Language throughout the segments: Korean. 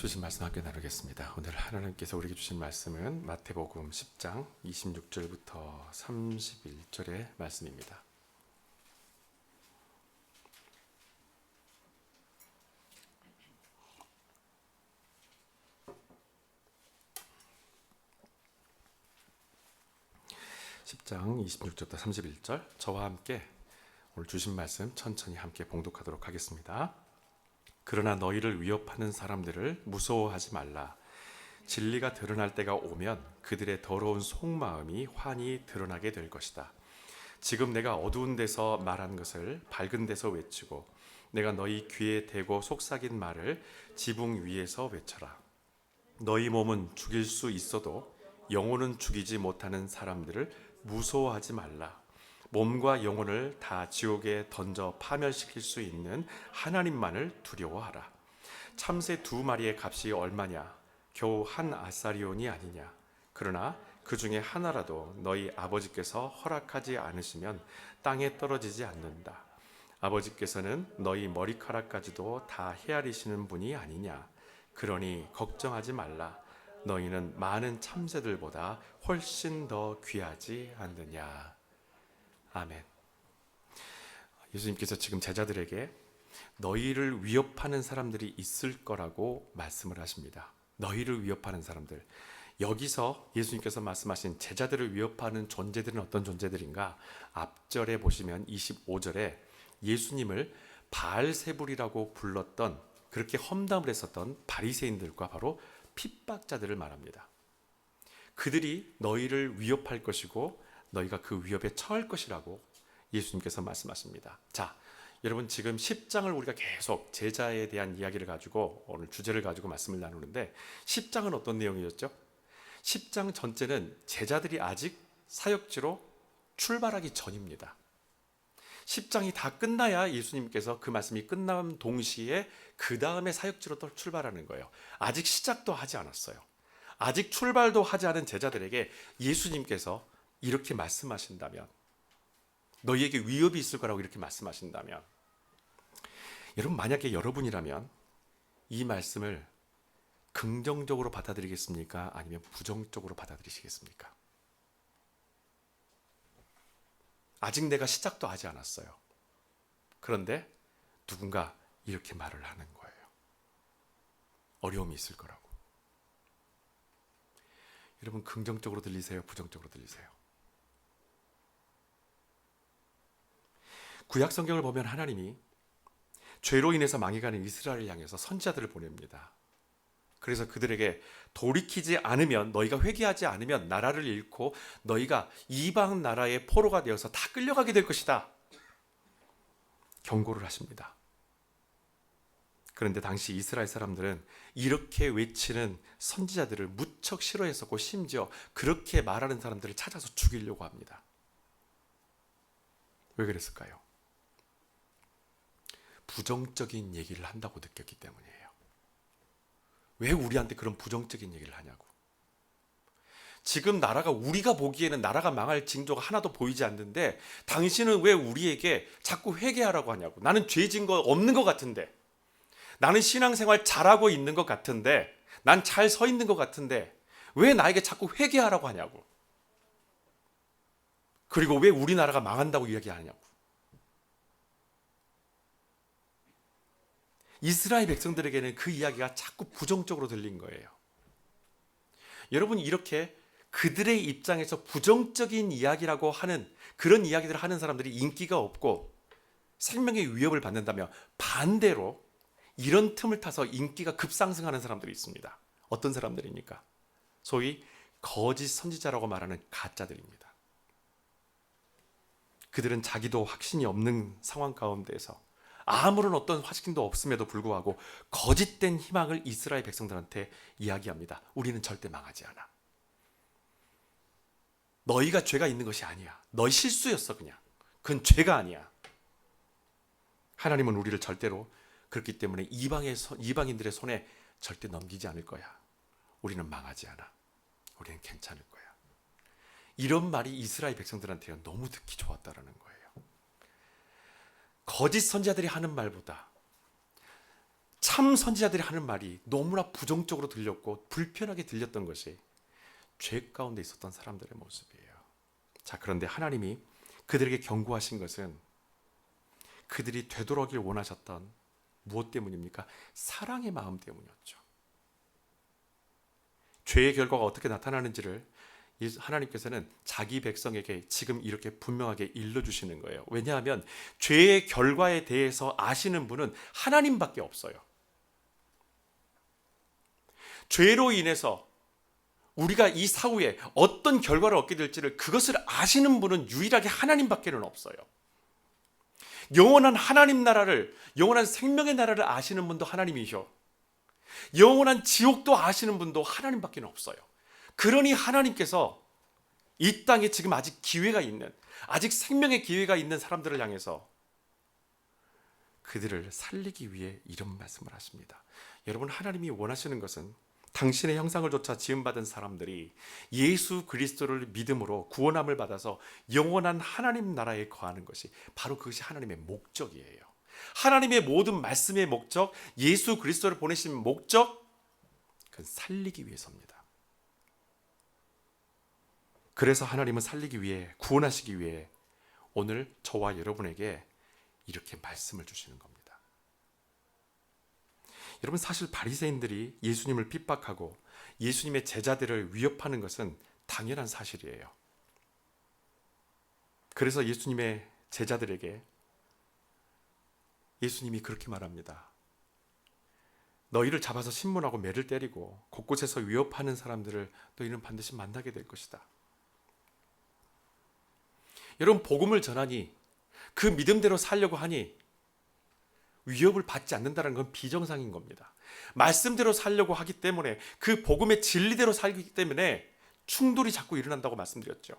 주신 말씀 함께 나누겠습니다. 오늘 하나님께서 우리에게 주신 말씀은 마태복음 10장 26절부터 31절의 말씀입니다. (10장) 26절부터 31절, 저와 함께 오늘 주신 말씀 천천히 함께 봉독하도록 하겠습니다. 그러나 너희를 위협하는 사람들을 무서워하지 말라. 진리가 드러날 때가 오면 그들의 더러운 속마음이 환히 드러나게 될 것이다. 지금 내가 어두운 데서 말한 것을 밝은 데서 외치고 내가 너희 귀에 대고 속삭인 말을 지붕 위에서 외쳐라. 너희 몸은 죽일 수 있어도 영혼은 죽이지 못하는 사람들을 무서워하지 말라. 몸과 영혼을 다 지옥에 던져 파멸시킬 수 있는 하나님만을 두려워하라. 참새 2마리의 값이 얼마냐? 겨우 한 아사리온이 아니냐? 그러나 그 중에 하나라도 너희 아버지께서 허락하지 않으시면 땅에 떨어지지 않는다. 아버지께서는 너희 머리카락까지도 다 헤아리시는 분이 아니냐? 그러니 걱정하지 말라. 너희는 많은 참새들보다 훨씬 더 귀하지 않느냐? 아멘. 예수님께서 지금 제자들에게 너희를 위협하는 사람들이 있을 거라고 말씀을 하십니다. 너희를 위협하는 사람들. 여기서 예수님께서 말씀하신 제자들을 위협하는 존재들은 어떤 존재들인가? 앞절에 보시면 25절에 예수님을 바알세불이라고 불렀던, 그렇게 험담을 했었던 바리새인들과 바로 핍박자들을 말합니다. 그들이 너희를 위협할 것이고 너희가 그 위협에 처할 것이라고 예수님께서 말씀하십니다. 자, 여러분, 지금 10장을 우리가 계속 제자에 대한 이야기를 가지고 오늘 주제를 가지고 말씀을 나누는데 10장은 어떤 내용이었죠? 10장 전체는 제자들이 아직 사역지로 출발하기 전입니다. 10장이 다 끝나야 예수님께서 그 말씀이 끝난 동시에 그 다음에 사역지로 또 출발하는 거예요. 아직 시작도 하지 않았어요. 아직 출발도 하지 않은 제자들에게 예수님께서 이렇게 말씀하신다면, 너희에게 위협이 있을 거라고 이렇게 말씀하신다면, 여러분, 만약에 여러분이라면 이 말씀을 긍정적으로 받아들이겠습니까? 아니면 부정적으로 받아들이시겠습니까? 아직 내가 시작도 하지 않았어요. 그런데 누군가 이렇게 말을 하는 거예요. 어려움이 있을 거라고. 여러분, 긍정적으로 들리세요? 부정적으로 들리세요? 구약 성경을 보면 하나님이 죄로 인해서 망해가는 이스라엘을 향해서 선지자들을 보냅니다. 그래서 그들에게 돌이키지 않으면, 너희가 회개하지 않으면 나라를 잃고 너희가 이방 나라의 포로가 되어서 다 끌려가게 될 것이다, 경고를 하십니다. 그런데 당시 이스라엘 사람들은 이렇게 외치는 선지자들을 무척 싫어했었고, 심지어 그렇게 말하는 사람들을 찾아서 죽이려고 합니다. 왜 그랬을까요? 부정적인 얘기를 한다고 느꼈기 때문이에요. 왜 우리한테 그런 부정적인 얘기를 하냐고. 지금 나라가, 우리가 보기에는 나라가 망할 징조가 하나도 보이지 않는데 당신은 왜 우리에게 자꾸 회개하라고 하냐고. 나는 죄 진 거 없는 것 같은데, 나는 신앙생활 잘하고 있는 것 같은데, 난 잘 서 있는 것 같은데 왜 나에게 자꾸 회개하라고 하냐고. 그리고 왜 우리나라가 망한다고 이야기하냐고. 이스라엘 백성들에게는 그 이야기가 자꾸 부정적으로 들린 거예요. 여러분, 이렇게 그들의 입장에서 부정적인 이야기라고 하는, 그런 이야기들을 하는 사람들이 인기가 없고 생명의 위협을 받는다면, 반대로 이런 틈을 타서 인기가 급상승하는 사람들이 있습니다. 어떤 사람들입니까? 소위 거짓 선지자라고 말하는 가짜들입니다. 그들은 자기도 확신이 없는 상황 가운데에서 아무런 어떤 확신도 없음에도 불구하고 거짓된 희망을 이스라엘 백성들한테 이야기합니다. 우리는 절대 망하지 않아. 너희가 죄가 있는 것이 아니야. 너희 실수였어 그냥. 그건 죄가 아니야. 하나님은 우리를 절대로, 그렇기 때문에 이방인들의 손에 절대 넘기지 않을 거야. 우리는 망하지 않아. 우리는 괜찮을 거야. 이런 말이 이스라엘 백성들한테 너무 듣기 좋았다라는 거예요. 거짓 선지자들이 하는 말보다 참 선지자들이 하는 말이 너무나 부정적으로 들렸고 불편하게 들렸던 것이 죄 가운데 있었던 사람들의 모습이에요. 자, 그런데 하나님이 그들에게 경고하신 것은 그들이 되돌아오길 원하셨던 무엇 때문입니까? 사랑의 마음 때문이었죠. 죄의 결과가 어떻게 나타나는지를 하나님께서는 자기 백성에게 지금 이렇게 분명하게 일러주시는 거예요. 왜냐하면 죄의 결과에 대해서 아시는 분은 하나님밖에 없어요. 죄로 인해서 우리가 이 사후에 어떤 결과를 얻게 될지를 그것을 아시는 분은 유일하게 하나님밖에는 없어요. 영원한 하나님 나라를, 영원한 생명의 나라를 아시는 분도 하나님이셔. 영원한 지옥도 아시는 분도 하나님밖에 없어요. 그러니 하나님께서 이 땅에 지금 아직 기회가 있는, 아직 생명의 기회가 있는 사람들을 향해서 그들을 살리기 위해 이런 말씀을 하십니다. 여러분, 하나님이 원하시는 것은 당신의 형상을 조차 지음받은 사람들이 예수 그리스도를 믿음으로 구원함을 받아서 영원한 하나님 나라에 거하는 것이 바로 그것이 하나님의 목적이에요. 하나님의 모든 말씀의 목적, 예수 그리스도를 보내신 목적, 그건 살리기 위해서입니다. 그래서 하나님은 살리기 위해, 구원하시기 위해 오늘 저와 여러분에게 이렇게 말씀을 주시는 겁니다. 여러분, 사실 바리새인들이 예수님을 핍박하고 예수님의 제자들을 위협하는 것은 당연한 사실이에요. 그래서 예수님의 제자들에게 예수님이 그렇게 말합니다. 너희를 잡아서 신문하고 매를 때리고 곳곳에서 위협하는 사람들을 너희는 반드시 만나게 될 것이다. 여러분, 복음을 전하니 그 믿음대로 살려고 하니 위협을 받지 않는다는 건 비정상인 겁니다. 말씀대로 살려고 하기 때문에, 그 복음의 진리대로 살기 때문에 충돌이 자꾸 일어난다고 말씀드렸죠.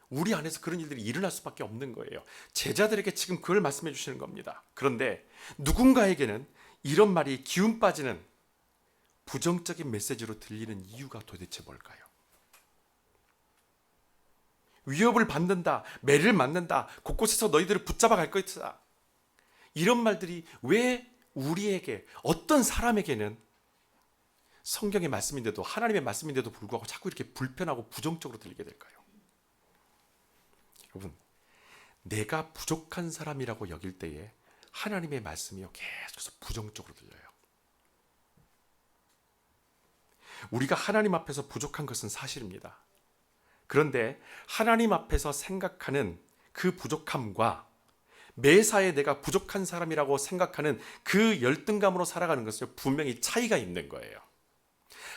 우리 안에서 그런 일들이 일어날 수밖에 없는 거예요. 제자들에게 지금 그걸 말씀해 주시는 겁니다. 그런데 누군가에게는 이런 말이 기운 빠지는 부정적인 메시지로 들리는 이유가 도대체 뭘까요? 위협을 받는다, 매를 맞는다, 곳곳에서 너희들을 붙잡아 갈 것이다, 이런 말들이 왜 우리에게, 어떤 사람에게는 성경의 말씀인데도, 하나님의 말씀인데도 불구하고 자꾸 이렇게 불편하고 부정적으로 들리게 될까요? 여러분, 내가 부족한 사람이라고 여길 때에 하나님의 말씀이 계속해서 부정적으로 들려요. 우리가 하나님 앞에서 부족한 것은 사실입니다. 그런데 하나님 앞에서 생각하는 그 부족함과 매사에 내가 부족한 사람이라고 생각하는 그 열등감으로 살아가는 것은 분명히 차이가 있는 거예요.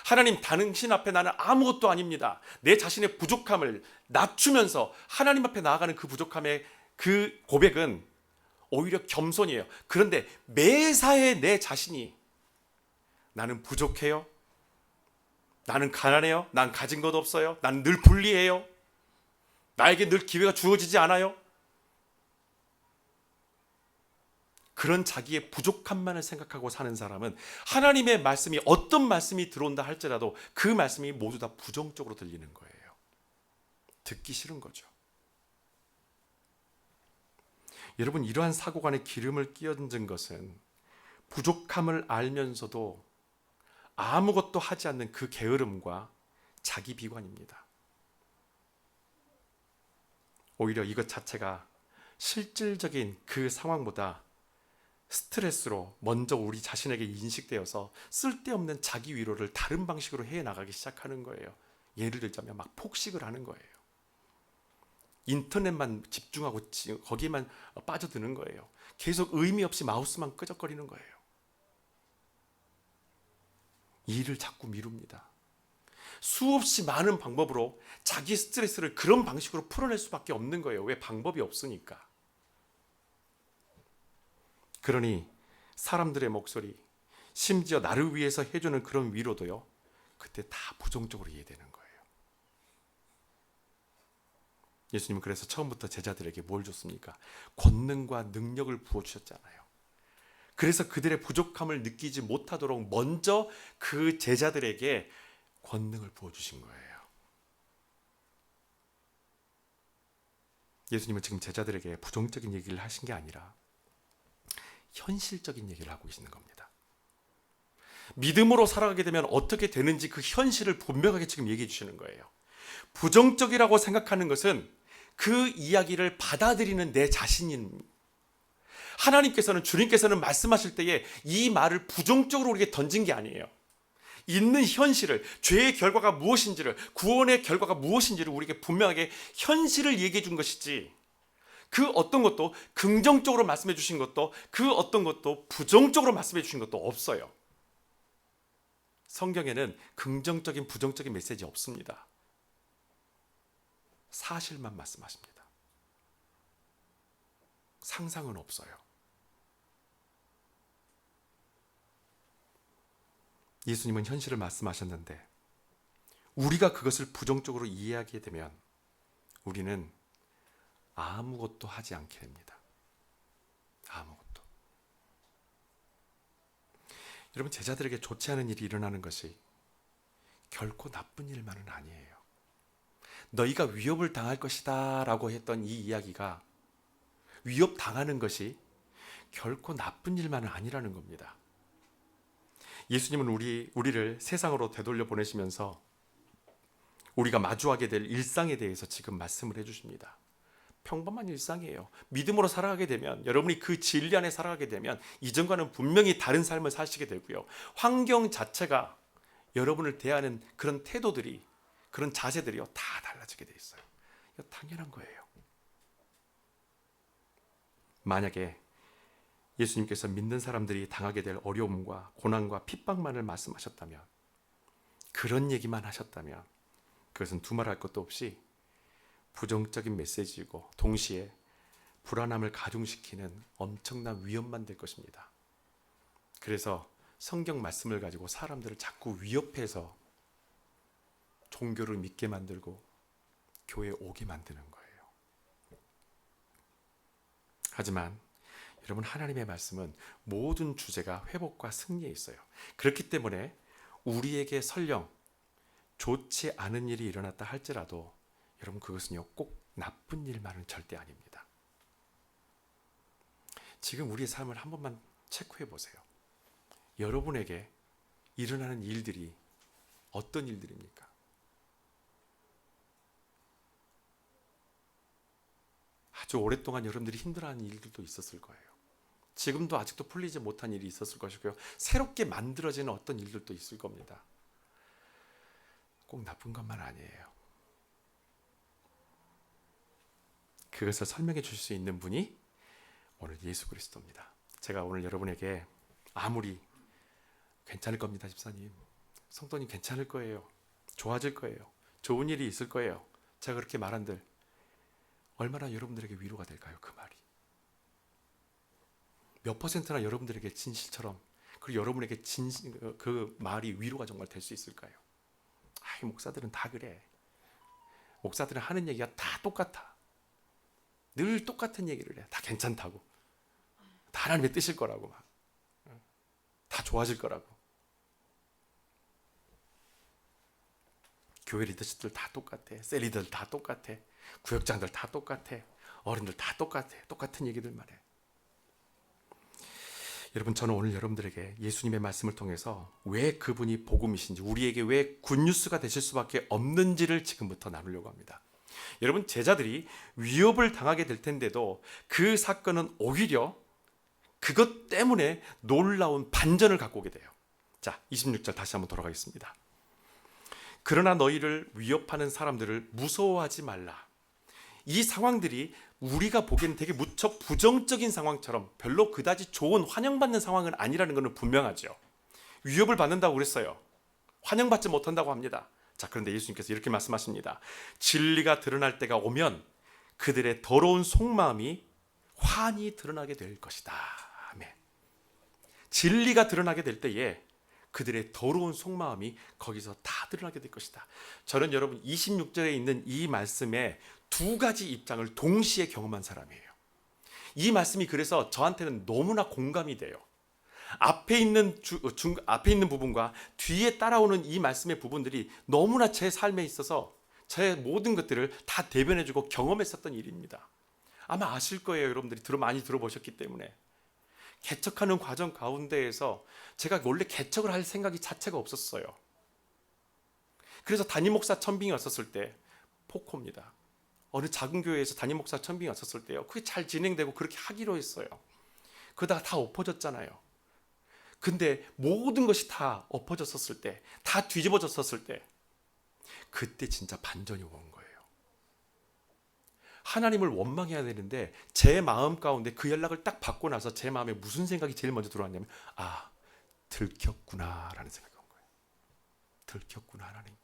하나님, 당신 앞에 나는 아무것도 아닙니다. 내 자신의 부족함을 낮추면서 하나님 앞에 나아가는 그 부족함의 그 고백은 오히려 겸손이에요. 그런데 매사에 내 자신이 나는 부족해요, 나는 가난해요, 난 가진 것 없어요, 난 늘 불리해요, 나에게 늘 기회가 주어지지 않아요, 그런 자기의 부족함만을 생각하고 사는 사람은 하나님의 말씀이, 어떤 말씀이 들어온다 할지라도 그 말씀이 모두 다 부정적으로 들리는 거예요. 듣기 싫은 거죠. 여러분, 이러한 사고관에 기름을 끼얹은 것은 부족함을 알면서도 아무것도 하지 않는 그 게으름과 자기 비관입니다. 오히려 이것 자체가 실질적인 그 상황보다 스트레스로 먼저 우리 자신에게 인식되어서 쓸데없는 자기 위로를 다른 방식으로 해나가기 시작하는 거예요. 예를 들자면 막 폭식을 하는 거예요. 인터넷만 집중하고 거기에만 빠져드는 거예요. 계속 의미 없이 마우스만 끄적거리는 거예요. 일을 자꾸 미룹니다. 수없이 많은 방법으로 자기 스트레스를 그런 방식으로 풀어낼 수밖에 없는 거예요. 왜? 방법이 없으니까. 그러니 사람들의 목소리, 심지어 나를 위해서 해주는 그런 위로도요, 그때 다 부정적으로 이해되는 거예요. 예수님은 그래서 처음부터 제자들에게 뭘 줬습니까? 권능과 능력을 부어주셨잖아요. 그래서 그들의 부족함을 느끼지 못하도록 먼저 그 제자들에게 권능을 부어주신 거예요. 예수님은 지금 제자들에게 부정적인 얘기를 하신 게 아니라 현실적인 얘기를 하고 계시는 겁니다. 믿음으로 살아가게 되면 어떻게 되는지 그 현실을 분명하게 지금 얘기해 주시는 거예요. 부정적이라고 생각하는 것은 그 이야기를 받아들이는 내 자신인, 하나님께서는, 주님께서는 말씀하실 때에 이 말을 부정적으로 우리에게 던진 게 아니에요. 있는 현실을, 죄의 결과가 무엇인지를, 구원의 결과가 무엇인지를 우리에게 분명하게 현실을 얘기해 준 것이지, 그 어떤 것도 긍정적으로 말씀해 주신 것도, 그 어떤 것도 부정적으로 말씀해 주신 것도 없어요. 성경에는 긍정적인 부정적인 메시지 없습니다. 사실만 말씀하십니다. 상상은 없어요. 예수님은 현실을 말씀하셨는데 우리가 그것을 부정적으로 이해하게 되면 우리는 아무것도 하지 않게 됩니다. 아무것도. 여러분, 제자들에게 좋지 않은 일이 일어나는 것이 결코 나쁜 일만은 아니에요. 너희가 위협을 당할 것이다 라고 했던 이 이야기가, 위협 당하는 것이 결코 나쁜 일만은 아니라는 겁니다. 예수님은 우리를 세상으로 되돌려 보내시면서 우리가 마주하게 될 일상에 대해서 지금 말씀을 해주십니다. 평범한 일상이에요. 믿음으로 살아가게 되면, 여러분이 그 진리 안에 살아가게 되면 이전과는 분명히 다른 삶을 사시게 되고요. 환경 자체가 여러분을 대하는 그런 태도들이, 그런 자세들이요, 다 달라지게 돼 있어요. 이거 당연한 거예요. 만약에 예수님께서 믿는 사람들이 당하게 될 어려움과 고난과 핍박만을 말씀하셨다면, 그런 얘기만 하셨다면 그것은 두말할 것도 없이 부정적인 메시지이고 동시에 불안함을 가중시키는 엄청난 위협만 될 것입니다. 그래서 성경 말씀을 가지고 사람들을 자꾸 위협해서 종교를 믿게 만들고 교회에 오게 만드는 거예요. 하지만 여러분, 하나님의 말씀은 모든 주제가 회복과 승리에 있어요. 그렇기 때문에 우리에게 설령 좋지 않은 일이 일어났다 할지라도 여러분, 그것은요 꼭 나쁜 일만은 절대 아닙니다. 지금 우리의 삶을 한 번만 체크해 보세요. 여러분에게 일어나는 일들이 어떤 일들입니까? 아주 오랫동안 여러분들이 힘들어하는 일들도 있었을 거예요. 지금도 아직도 풀리지 못한 일이 있었을 것이고요. 새롭게 만들어지는 어떤 일들도 있을 겁니다. 꼭 나쁜 것만 아니에요. 그것을 설명해 주실 수 있는 분이 오늘 예수 그리스도입니다. 제가 오늘 여러분에게 아무리 괜찮을 겁니다, 집사님, 성도님 괜찮을 거예요, 좋아질 거예요, 좋은 일이 있을 거예요, 제가 그렇게 말한들 얼마나 여러분들에게 위로가 될까요? 그 말이 몇 퍼센트나 여러분들에게 진실처럼, 그리고 여러분에게 그 말이 위로가 정말 될 수 있을까요? 이 목사들은 다 그래, 목사들은 하는 얘기가 다 똑같아, 늘 똑같은 얘기를 해, 다 괜찮다고, 다 하나님의 뜻일 거라고, 다 좋아질 거라고. 교회 리더십들 다 똑같아, 셀리들 다 똑같아, 구역장들 다 똑같아, 어른들 다 똑같아, 똑같은 얘기들만 해. 여러분, 저는 오늘 여러분들에게 예수님의 말씀을 통해서 왜 그분이 복음이신지, 우리에게 왜 굿뉴스가 되실 수밖에 없는지를 지금부터 나누려고 합니다. 여러분, 제자들이 위협을 당하게 될 텐데도 그 사건은 오히려 그것 때문에 놀라운 반전을 갖고 오게 돼요. 자, 26절 다시 한번 돌아가겠습니다. 그러나 너희를 위협하는 사람들을 무서워하지 말라. 이 상황들이 우리가 보기에는 되게 무척 부정적인 상황처럼 별로 그다지 좋은, 환영받는 상황은 아니라는 것은 분명하죠. 위협을 받는다고 그랬어요. 환영받지 못한다고 합니다. 자, 그런데 예수님께서 이렇게 말씀하십니다. 진리가 드러날 때가 오면 그들의 더러운 속마음이 환히 드러나게 될 것이다. 아멘. 진리가 드러나게 될 때에 그들의 더러운 속마음이 거기서 다 드러나게 될 것이다. 저는 여러분 26절에 있는 이 말씀에 두 가지 입장을 동시에 경험한 사람이에요. 이 말씀이 그래서 저한테는 너무나 공감이 돼요. 앞에 있는 부분과 뒤에 따라오는 이 말씀의 부분들이 너무나 제 삶에 있어서 제 모든 것들을 다 대변해주고 경험했었던 일입니다. 아마 아실 거예요. 여러분들이 많이 들어보셨기 때문에. 개척하는 과정 가운데에서 제가 원래 개척을 할 생각이 자체가 없었어요. 그래서 담임 목사 천빙이 왔었을 때 포코입니다. 어느 작은 교회에서 담임 목사 천빙이 왔었을 때요. 그게 잘 진행되고 그렇게 하기로 했어요. 그러다가 다 엎어졌잖아요. 근데 모든 것이 다 엎어졌었을 때, 다 뒤집어졌었을 때, 그때 진짜 반전이 온 거예요. 하나님을 원망해야 되는데 제 마음 가운데 그 연락을 딱 받고 나서 제 마음에 무슨 생각이 제일 먼저 들어왔냐면, 아, 들켰구나라는 생각이 온 거예요. 들켰구나, 하나님께.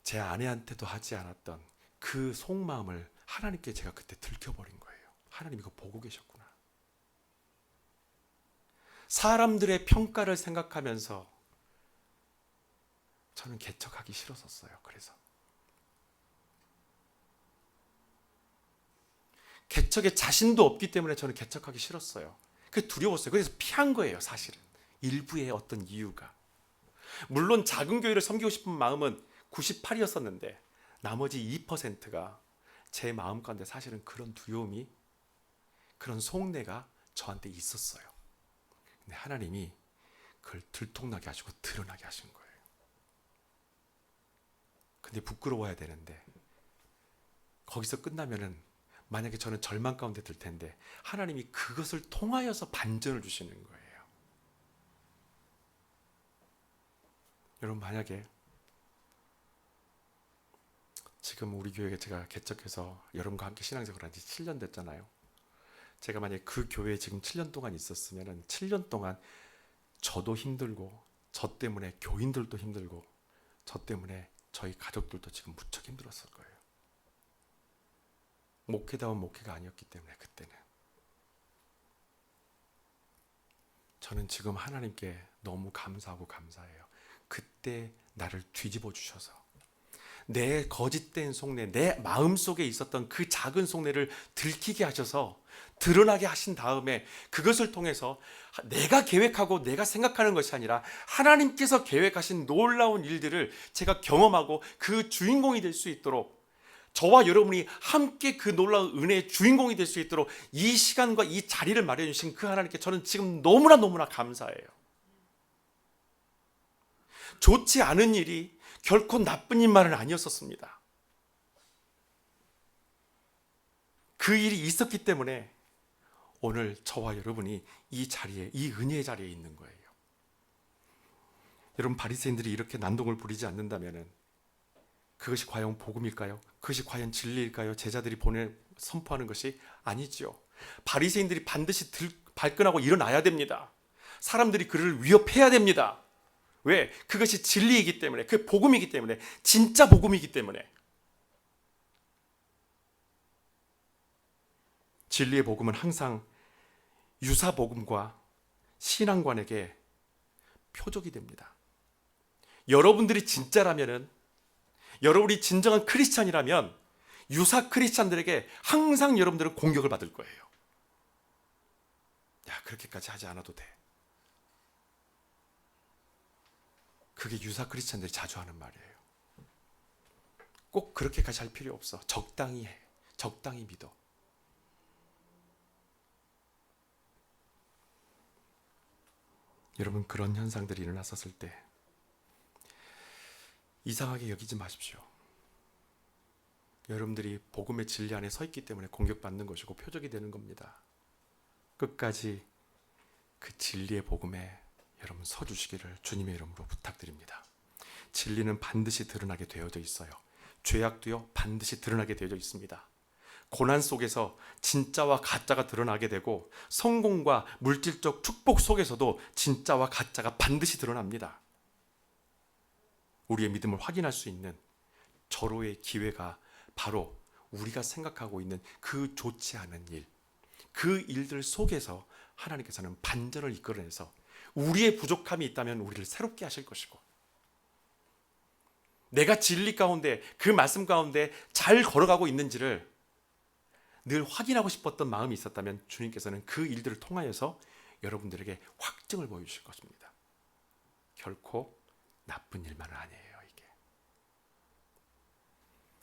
제 아내한테도 하지 않았던 그 속마음을 하나님께 제가 그때 들켜버린 거예요. 하나님 이거 보고 계셨구나. 사람들의 평가를 생각하면서 저는 개척하기 싫었었어요. 그래서 개척에 자신도 없기 때문에 저는 개척하기 싫었어요. 그게 두려웠어요. 그래서 피한 거예요, 사실은. 일부의 어떤 이유가. 물론 작은 교회를 섬기고 싶은 마음은 98이었었는데 나머지 2%가 제 마음 가운데 사실은 그런 두려움이, 그런 속내가 저한테 있었어요. 근데 하나님이 그걸 들통나게 하시고 드러나게 하신 거예요. 근데 부끄러워야 되는데 거기서 끝나면은 만약에 저는 절망 가운데 들 텐데 하나님이 그것을 통하여서 반전을 주시는 거예요. 여러분, 만약에 지금 우리 교회에 제가 개척해서 여러분과 함께 신앙생활을 한 지 7년 됐잖아요. 제가 만약에 그 교회에 지금 7년 동안 있었으면 7년 동안 저도 힘들고, 저 때문에 교인들도 힘들고, 저 때문에 저희 가족들도 지금 무척 힘들었을 거예요. 목회다운 목회가 아니었기 때문에 그때는. 저는 지금 하나님께 너무 감사하고 감사해요. 그때 나를 뒤집어 주셔서 내 거짓된 속내, 내 마음속에 있었던 그 작은 속내를 들키게 하셔서 드러나게 하신 다음에 그것을 통해서 내가 계획하고 내가 생각하는 것이 아니라 하나님께서 계획하신 놀라운 일들을 제가 경험하고 그 주인공이 될 수 있도록, 저와 여러분이 함께 그 놀라운 은혜의 주인공이 될 수 있도록 이 시간과 이 자리를 마련해 주신 그 하나님께 저는 지금 너무나 감사해요. 좋지 않은 일이 결코 나쁜 일만은 아니었었습니다. 그 일이 있었기 때문에 오늘 저와 여러분이 이 자리에, 이 은혜의 자리에 있는 거예요. 여러분, 바리새인들이 이렇게 난동을 부리지 않는다면 그것이 과연 복음일까요? 그것이 과연 진리일까요? 제자들이 선포하는 것이 아니죠. 바리새인들이 반드시 발끈하고 일어나야 됩니다. 사람들이 그를 위협해야 됩니다. 왜? 그것이 진리이기 때문에, 그 복음이기 때문에, 진짜 복음이기 때문에. 진리의 복음은 항상 유사 복음과 신앙관에게 표적이 됩니다. 여러분들이 진짜라면은, 여러분이 진정한 크리스찬이라면 유사 크리스찬들에게 항상 여러분들은 공격을 받을 거예요. 야, 그렇게까지 하지 않아도 돼. 그게 유사 크리스찬들이 자주 하는 말이에요. 꼭 그렇게까지 할 필요 없어. 적당히 해. 적당히 믿어. 여러분, 그런 현상들이 일어났었을 때 이상하게 여기지 마십시오. 여러분들이 복음의 진리 안에 서 있기 때문에 공격받는 것이고 표적이 되는 겁니다. 끝까지 그 진리의 복음에 여러분 서 주시기를 주님의 이름으로 부탁드립니다. 진리는 반드시 드러나게 되어져 있어요. 죄악도요 반드시 드러나게 되어져 있습니다. 고난 속에서 진짜와 가짜가 드러나게 되고, 성공과 물질적 축복 속에서도 진짜와 가짜가 반드시 드러납니다. 우리의 믿음을 확인할 수 있는 절호의 기회가 바로 우리가 생각하고 있는 그 좋지 않은 일, 그 일들 속에서 하나님께서는 반전을 이끌어내서 우리의 부족함이 있다면 우리를 새롭게 하실 것이고, 내가 진리 가운데, 그 말씀 가운데 잘 걸어가고 있는지를 늘 확인하고 싶었던 마음이 있었다면 주님께서는 그 일들을 통하여서 여러분들에게 확증을 보여주실 것입니다. 결코 나쁜 일만은 아니에요, 이게.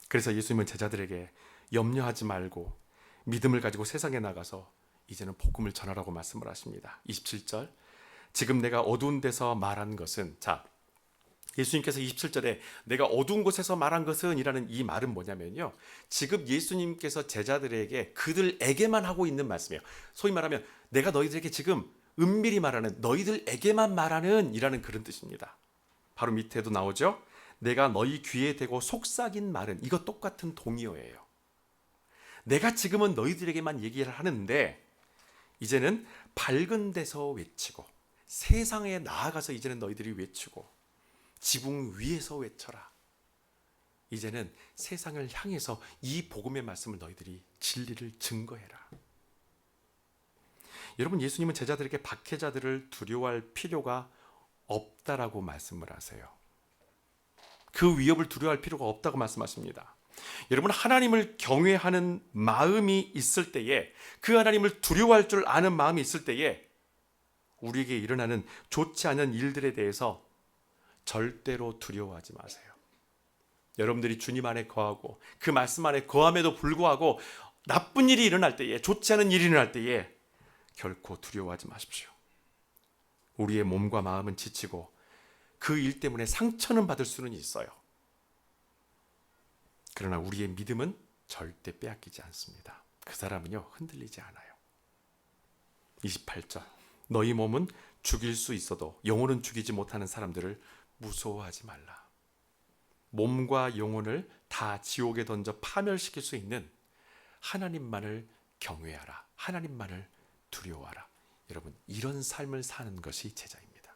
그래서 예수님은 제자들에게 염려하지 말고 믿음을 가지고 세상에 나가서 이제는 복음을 전하라고 말씀을 하십니다. 27절. 지금 내가 어두운 데서 말한 것은, 자, 예수님께서 27절에 내가 어두운 곳에서 말한 것은 이라는 이 말은 뭐냐면요, 지금 예수님께서 제자들에게 그들에게만 하고 있는 말씀이에요. 소위 말하면 내가 너희들에게 지금 은밀히 말하는, 너희들에게만 말하는 이라는 그런 뜻입니다. 바로 밑에도 나오죠. 내가 너희 귀에 대고 속삭인 말은, 이거 똑같은 동의어예요. 내가 지금은 너희들에게만 얘기를 하는데 이제는 밝은 데서 외치고 세상에 나아가서 이제는 너희들이 외치고 지붕 위에서 외쳐라. 이제는 세상을 향해서 이 복음의 말씀을 너희들이 진리를 증거해라. 여러분, 예수님은 제자들에게 박해자들을 두려워할 필요가 없다라고 말씀을 하세요. 그 위협을 두려워할 필요가 없다고 말씀하십니다. 여러분, 하나님을 경외하는 마음이 있을 때에, 그 하나님을 두려워할 줄 아는 마음이 있을 때에 우리에게 일어나는 좋지 않은 일들에 대해서 절대로 두려워하지 마세요. 여러분들이 주님 안에 거하고 그 말씀 안에 거함에도 불구하고 나쁜 일이 일어날 때에, 좋지 않은 일이 일어날 때에 결코 두려워하지 마십시오. 우리의 몸과 마음은 지치고 그 일 때문에 상처는 받을 수는 있어요. 그러나 우리의 믿음은 절대 빼앗기지 않습니다. 그 사람은요, 흔들리지 않아요. 28절. 너희 몸은 죽일 수 있어도 영혼은 죽이지 못하는 사람들을 무서워하지 말라. 몸과 영혼을 다 지옥에 던져 파멸시킬 수 있는 하나님만을 경외하라. 하나님만을 두려워하라. 여러분, 이런 삶을 사는 것이 제자입니다.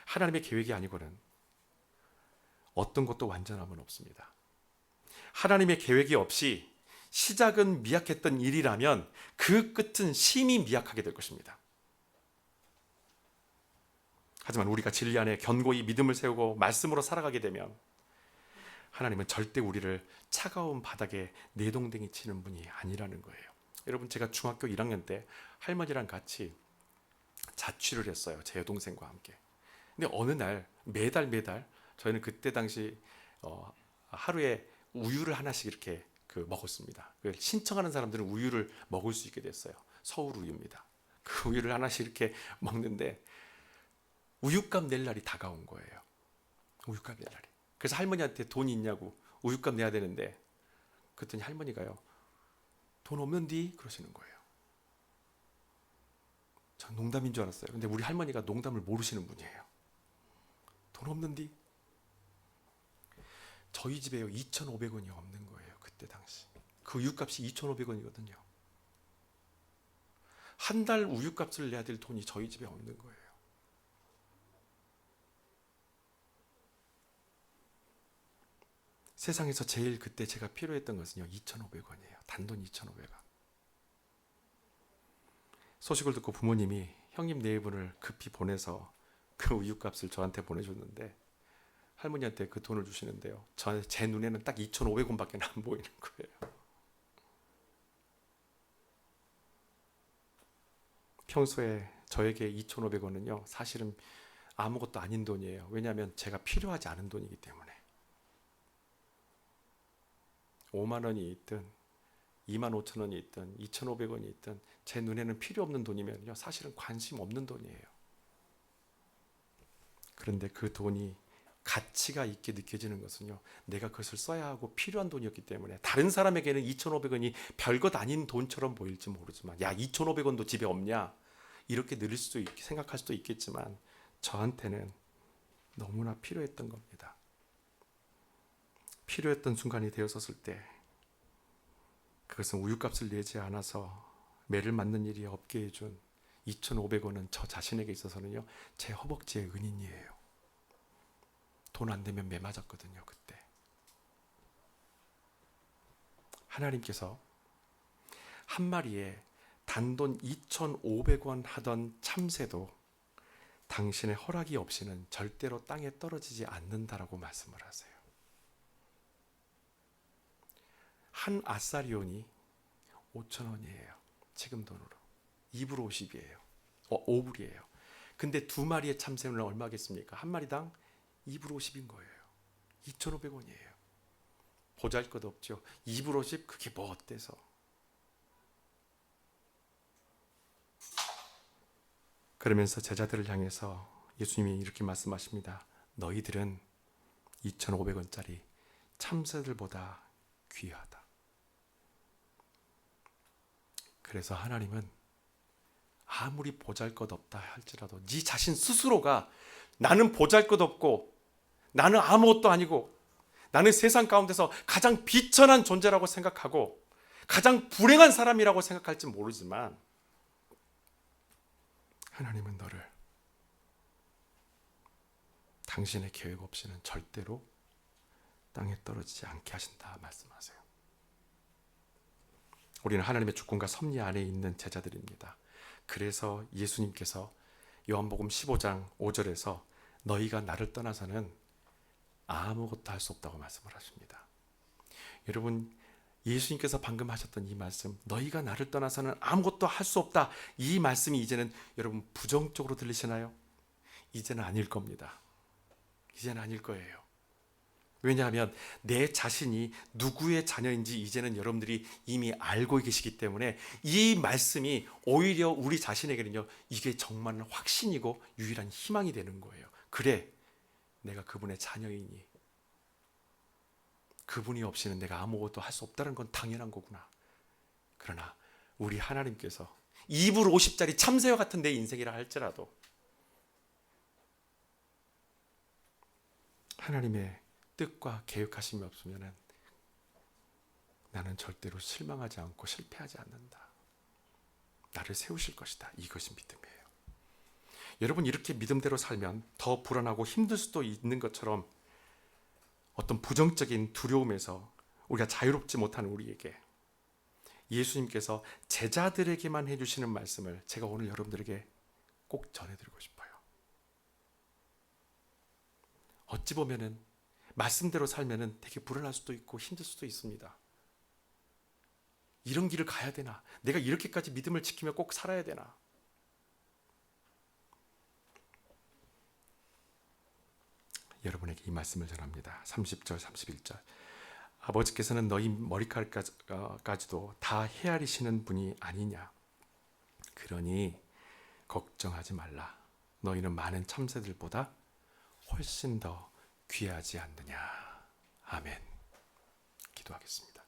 하나님의 계획이 아니고는 어떤 것도 완전함은 없습니다. 하나님의 계획이 없이 시작은 미약했던 일이라면 그 끝은 심히 미약하게 될 것입니다. 하지만 우리가 진리 안에 견고히 믿음을 세우고 말씀으로 살아가게 되면 하나님은 절대 우리를 차가운 바닥에 내동댕이 치는 분이 아니라는 거예요. 여러분, 제가 중학교 1학년 때 할머니랑 같이 자취를 했어요. 제 여동생과 함께. 근데 어느 날 매달 저희는 그때 당시 하루에 우유를 하나씩 이렇게 먹었습니다. 신청하는 사람들은 우유를 먹을 수 있게 됐어요. 서울 우유입니다. 그 우유를 하나씩 이렇게 먹는데 우유값 낼 날이 다가온 거예요. 우유값 낼 날이. 그래서 할머니한테 돈이 있냐고, 우유값 내야 되는데, 그랬더니 할머니가요, 돈 없는디? 그러시는 거예요. 전 농담인 줄 알았어요. 근데 우리 할머니가 농담을 모르시는 분이에요. 돈 없는디? 저희 집에요 2,500원이 없는 거예요. 그때 당시 그 우유값이 2,500원이거든요. 한 달 우유값을 내야 될 돈이 저희 집에 없는 거예요. 세상에서 제일 그때 제가 필요했던 것은요 2,500원이에요. 단돈 2,500원. 소식을 듣고 부모님이 형님 네 분을 급히 보내서 그 우유값을 저한테 보내줬는데, 할머니한테 그 돈을 주시는데요, 제 눈에는 딱 2,500원밖에 안 보이는 거예요. 평소에 저에게 2,500원은요 사실은 아무것도 아닌 돈이에요. 왜냐하면 제가 필요하지 않은 돈이기 때문에. 5만 원이 있든 2만 5천 원이 있든 2,500원이 있든 제 눈에는 필요 없는 돈이면요 사실은 관심 없는 돈이에요. 그런데 그 돈이 가치가 있게 느껴지는 것은요, 내가 그것을 써야 하고 필요한 돈이었기 때문에. 다른 사람에게는 2,500원이 별것 아닌 돈처럼 보일지 모르지만, 야 2,500원도 집에 없냐? 이렇게 느낄 수도 생각할 수도 있겠지만 저한테는 너무나 필요했던 겁니다. 필요했던 순간이 되었었을 때 그것은 우유값을 내지 않아서 매를 맞는 일이 없게 해준 2,500원은 저 자신에게 있어서는요 제 허벅지의 은인이에요. 돈 안 되면 매 맞았거든요. 그때 하나님께서 한 마리에 단돈 2,500원 하던 참새도 당신의 허락이 없이는 절대로 땅에 떨어지지 않는다라고 말씀을 하세요. 한 아사리온이 5,000원이에요. 지금 돈으로 2불 50이에요. 5불이에요. 근데 두 마리의 참새는 얼마겠습니까? 한 마리당 2불 50인 거예요. 2,500원이에요. 보잘것없죠. 2불 50 그게 뭐 어때서. 그러면서 제자들을 향해서 예수님이 이렇게 말씀하십니다. 너희들은 2,500원짜리 참새들보다 귀하다. 그래서 하나님은 아무리 보잘것없다 할지라도 네 자신 스스로가 나는 보잘것없고 나는 아무것도 아니고 나는 세상 가운데서 가장 비천한 존재라고 생각하고 가장 불행한 사람이라고 생각할지 모르지만 하나님은 너를 당신의 계획 없이는 절대로 땅에 떨어지지 않게 하신다 말씀하세요. 우리는 하나님의 주권과 섭리 안에 있는 제자들입니다. 그래서 예수님께서 요한복음 15장 5절에서 너희가 나를 떠나서는 아무것도 할 수 없다고 말씀을 하십니다. 여러분, 예수님께서 방금 하셨던 이 말씀, 너희가 나를 떠나서는 아무것도 할 수 없다, 이 말씀이 이제는 여러분 부정적으로 들리시나요? 이제는 아닐 겁니다. 이제는 아닐 거예요. 왜냐하면 내 자신이 누구의 자녀인지 이제는 여러분들이 이미 알고 계시기 때문에 이 말씀이 오히려 우리 자신에게는요, 이게 정말 확신이고 유일한 희망이 되는 거예요. 그래, 내가 그분의 자녀이니 그분이 없이는 내가 아무것도 할 수 없다는 건 당연한 거구나. 그러나 우리 하나님께서 2불 50짜리 참새와 같은 내 인생이라 할지라도 하나님의 뜻과 계획하심이 없으면 나는 절대로 실망하지 않고 실패하지 않는다. 나를 세우실 것이다. 이것이 믿음이에요. 여러분, 이렇게 믿음대로 살면 더 불안하고 힘들 수도 있는 것처럼 어떤 부정적인 두려움에서 우리가 자유롭지 못한 우리에게 예수님께서 제자들에게만 해주시는 말씀을 제가 오늘 여러분들에게 꼭 전해드리고 싶어요. 어찌 보면은 말씀대로 살면은 되게 불안할 수도 있고 힘들 수도 있습니다. 이런 길을 가야 되나? 내가 이렇게까지 믿음을 지키며 꼭 살아야 되나? 여러분에게 이 말씀을 전합니다. 30절 31절 아버지께서는 너희 머리카락까지도 다 헤아리시는 분이 아니냐. 그러니 걱정하지 말라. 너희는 많은 참새들보다 훨씬 더 귀하지 않느냐. 아멘. 기도하겠습니다.